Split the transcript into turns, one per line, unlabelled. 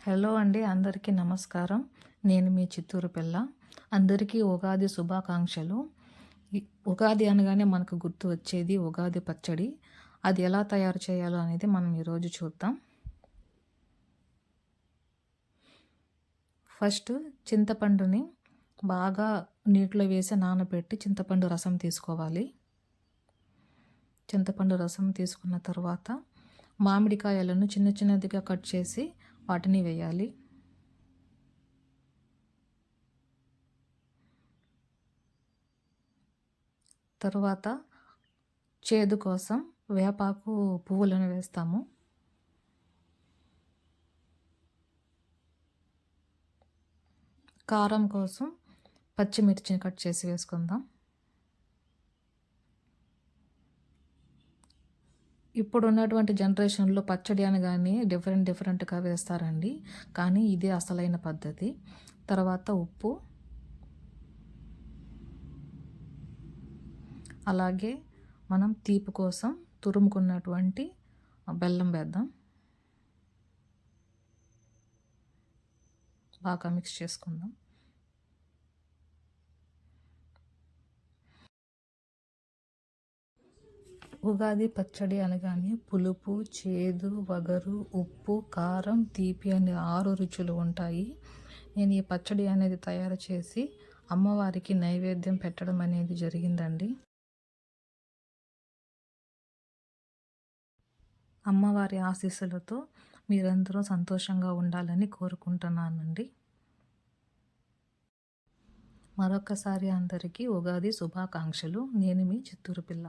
Hello అండి, అందరికీ నమస్కారం. నేను మీ చిత్తూరు పిల్ల. అందరికీ ఉగాది శుభాకాంక్షలు. ఉగాది అనగానే మనకు గుర్తు వచ్చేది ఉగాది పచ్చడి. అది ఎలా తయారు చేయాలో అనేది మనం ఈరోజు చూద్దాం. ఫస్ట్ చింతపండుని బాగా నీటిలో వేసి నానబెట్టి చింతపండు రసం తీసుకోవాలి. చింతపండు రసం తీసుకున్న తర్వాత మామిడికాయలను చిన్న చిన్నదిగా కట్ చేసి వాటిని వేయాలి. తరువాత చేదు కోసం వేపాకు పువ్వులను వేస్తాము. కారం కోసం పచ్చిమిర్చిని కట్ చేసి వేసుకుందాం. ఇప్పుడు ఉన్నటువంటి జనరేషన్లో పచ్చడి అనగానే డిఫరెంట్గా వేస్తారండి, కానీ ఇదే అసలైన పద్ధతి. తర్వాత ఉప్పు, అలాగే మనం తీపి కోసం తురుముకున్నటువంటి బెల్లం వేద్దాం. బాగా మిక్స్ చేసుకుందాం. ఉగాది పచ్చడి అనగానే పులుపు, చేదు, వగరు, ఉప్పు, కారం, తీపి అనే 6 రుచులు ఉంటాయి. నేను ఈ పచ్చడి అనేది తయారు చేసి అమ్మవారికి నైవేద్యం పెట్టడం అనేది జరిగిందండి. అమ్మవారి ఆశీస్సులతో మీరందరూ సంతోషంగా ఉండాలని కోరుకుంటున్నానండి. మరొకసారి అందరికీ ఉగాది శుభాకాంక్షలు. నేను మీ చిత్తూరు పిల్ల.